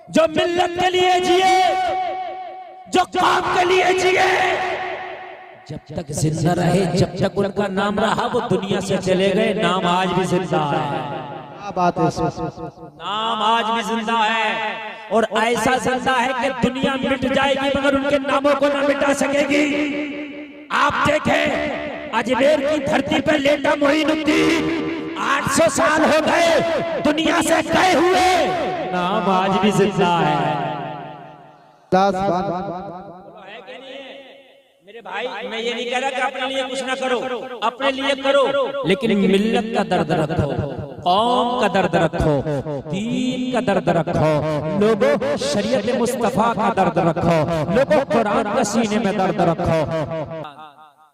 जो मिल्लत के लिए जिए, जो काम के लिए जिए, जब तक जिंदा रहे, जब तक उनका नाम रहा, वो दुनिया से चले गए, नाम आज भी जिंदा है। बात है, नाम आज भी जिंदा है और ऐसा जिंदा है कि दुनिया मिट जाएगी मगर उनके नामों को ना मिटा सकेगी। आप देखें, अजमेर की धरती पर लेटा मोइनुद्दीन 800 साल हो गए दुनिया से गए हुए, नाम आज भी जिंदा है। मेरे भाई, मैं ये नहीं कह रहा कि अपने लिए कुछ ना करो, अपने लिए करो, लेकिन मिल्लत का दर्द रखो, कौम का दर्द रखो, दीन का दर्द रखो, लोगों शरीयत मुस्तफा का दर्द रखो, लोगों कुरान का सीने में दर्द रखो।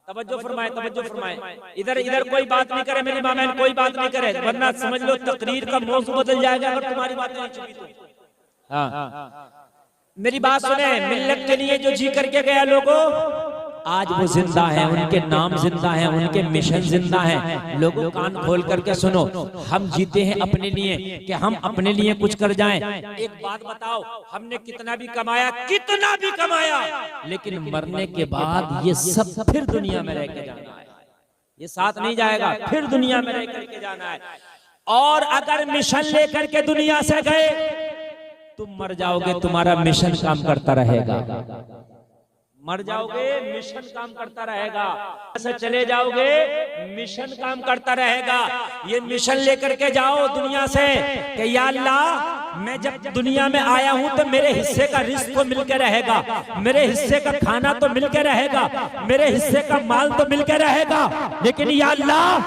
तवज्जो फरमाए, तवज्जो फरमाए। इधर इधर कोई बात नहीं करे, मेरी मामैन कोई बात नहीं करे, वरना समझ लो तकरीर का मौजू बदल जाएगा अगर तुम्हारी बात नहीं चुकी तो। हाँ, मेरी बात सुने, मिल्लत के लिए जो जी करके गया लोगों, आज वो जिंदा है, उनके नाम जिंदा है, उनके मिशन जिंदा है। लोगों कान खोल करके सुनो, हम जीते हैं अपने लिए कि हम अपने लिए कुछ कर जाएं। एक बात बताओ, हमने कितना भी कमाया, कितना भी कमाया, लेकिन मरने के बाद ये सब फिर दुनिया में रह के जाना है, ये साथ नहीं जाएगा, फिर दुनिया में रह करके जाना है। और अगर मिशन लेकर के दुनिया से गए, तुम मर जाओगे, तुम्हारा मिशन काम करता रहेगा। मर जाओगे, मिशन काम करता रहेगा। ऐसे चले जाओगे, मिशन काम करता रहेगा। ये मिशन लेकर के जाओ दुनिया से कि या अल्लाह, मैं जब दुनिया में आया हूं तो मेरे हिस्से का रिस्क तो मिलके रहेगा, मेरे हिस्से का खाना तो मिलके रहेगा, मेरे हिस्से का माल तो मिलके रहेगा, लेकिन या अल्लाह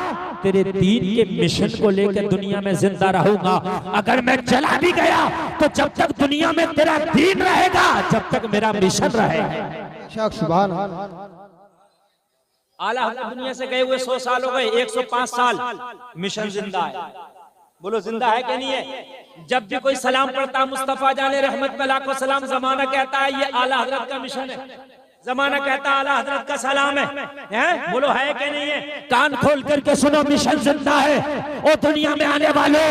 तेरे दीन के मिशन को लेकर दुनिया में जिंदा रहूंगा। अगर मैं चला भी गया तो जब तक दुनिया में तेरा दीन रहेगा, जब तक मेरा मिशन रहेगा। सुभान आला हज़रत दुनिया से गए हुए 100 साल हो गए, 105 साल, मिशन जिंदा है। बोलो जिंदा है कि नहीं है? जब भी कोई सलाम पढ़ता, मुस्तफा जाने रहमत पे लाखों सलाम, जमाना कहता है ये आला हज़रत का मिशन है, जमाना कहता है आला हज़रत का सलाम है? बोलो है कि नहीं है? कान खोल करके सुनो, मिशन जिंदा है। और दुनिया में आने वालों,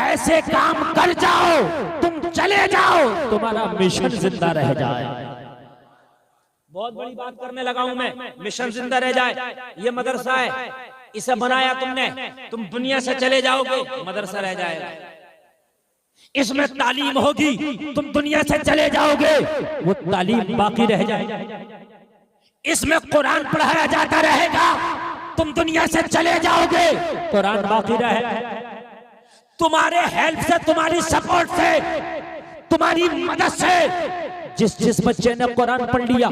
ऐसे काम कर जाओ, तुम चले जाओ, तुम्हारा मिशन जिंदा रह जाए। बहुत बड़ी बात करने लगा हूं मैं, मिशन जिंदा रह जाए। ये मदरसा है, इसे बनाया तुमने, तुम दुनिया से चले जाओगे, मदरसा रह जाएगा। इसमें तालीम होगी, तुम दुनिया से चले जाओगे, वो तालीम बाकी रह जाएगी। इसमें कुरान पढ़ाया जाता रहेगा, तुम दुनिया से चले जाओगे, कुरान बाकी रहेगा। तुम्हारे हेल्प से, तुम्हारी सपोर्ट से, तुम्हारी मदद से जिस बच्चे ने कुरान पढ़ लिया,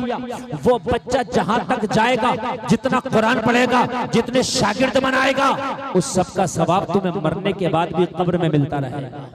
वो बच्चा जहां तक जाएगा, जितना कुरान पढ़ेगा, जितने शागिर्द बनाएगा, उस सब का सवाब तुम्हें मरने के बाद भी कब्र में मिलता रहेगा।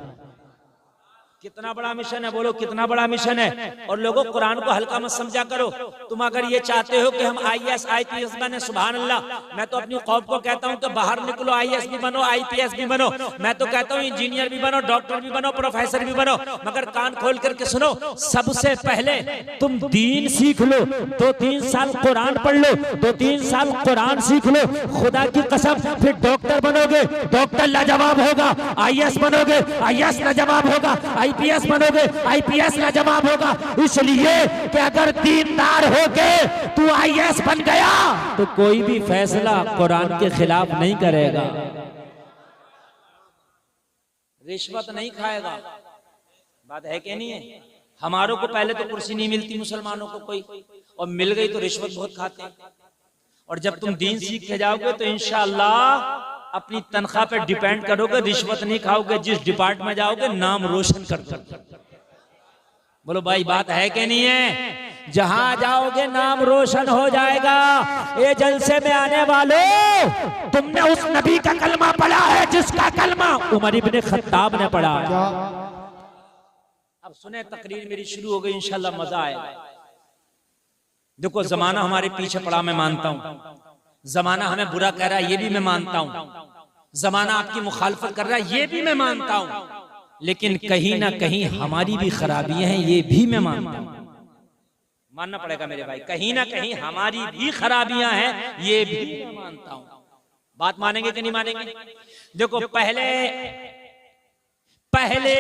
कितना बड़ा मिशन है, बोलो कितना बड़ा मिशन है। और लोगों, कुरान को हल्का मत समझा करो। तुम अगर ये चाहते हो कि हम IAS IPS बने, सुभान अल्लाह, मैं तो अपनी कौम को कहता हूं कि बाहर निकलो, IAS भी बनो, IPS भी बनो, मैं तो कहता हूं इंजीनियर भी बनो, डॉक्टर भी बनो, प्रोफेसर भी बनो, मगर कान खोल करके सुनो, सबसे पहले तुम दीन सीख लो, 2-3 साल कुरान पढ़ लो, 2-3 साल कुरान सीख लो, खुदा की कसम, फिर डॉक्टर बनोगे, डॉक्टर लाजवाब होगा, IAS बनोगे, IAS लाजवाब होगा, IPS बनोगे, IPS लाजवाब होगा। इसलिए कि अगर दीनदार होके तू IAS बन गया तो कोई भी फैसला कुरान के खिलाफ नहीं करेगा, रिश्वत नहीं खाएगा। बात है कि नहीं है? हमारों को पहले तो कुर्सी नहीं मिलती मुसलमानों को कोई, और मिल गई तो रिश्वत बहुत खाते हैं। और जब तुम दीन सीख के जाओगे तो इंशाअल्लाह अपनी तनख्वाह पे डिपेंड करोगे, रिश्वत नहीं खाओगे, जिस डिपार्टमेंट में जाओगे नाम रोशन कर दो। बोलो भाई, बात है कि नहीं है? जहां जाओगे नाम रोशन हो जाएगा। ये जलसे में आने वालों, तुमने उस नबी का कलमा पढ़ा है जिसका कलमा उमर इब्ने खत्ताब ने पढ़ा है। अब सुने, तकरीर मेरी शुरू हो गई, इंशाल्लाह मजा आएगा। देखो, जमाना हमारे पीछे पड़ा, मैं मानता हूं, जमाना हमें बुरा कह रहा है, ये भी मैं मानता हूं, जमाना आपकी मुखालफत कर रहा है, ये भी मैं मानता हूं, लेकिन कहीं ना कहीं हमारी भी खराबियां हैं, ये भी मैं मानता हूं। मानना पड़ेगा मेरे भाई, कहीं ना कहीं हमारी भी खराबियां हैं, ये भी मैं मानता हूं। बात मानेंगे कि नहीं मानेंगे? देखो, पहले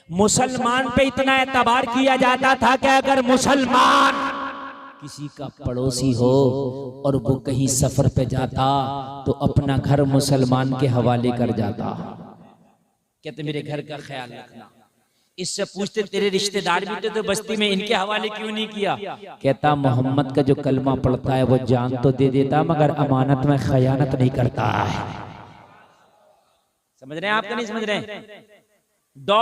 मुसलमान पे इतना एतबार किया जाता था कि अगर मुसलमान किसी का पड़ोसी हो और वो कहीं सफर पे जाता तो अपना घर मुसलमान के हवाले कर जाता। कहते मेरे घर का ख्याल रखना। इससे पूछते तेरे रिश्तेदार भी थे तो बस्ती में, इनके हवाले क्यों नहीं किया? कहता मोहम्मद का जो कलमा पढ़ता है वो जान तो दे देता मगर अमानत में खयानत नहीं करता है। समझ रहे हैं आप? नहीं समझ रहे हैं? डॉग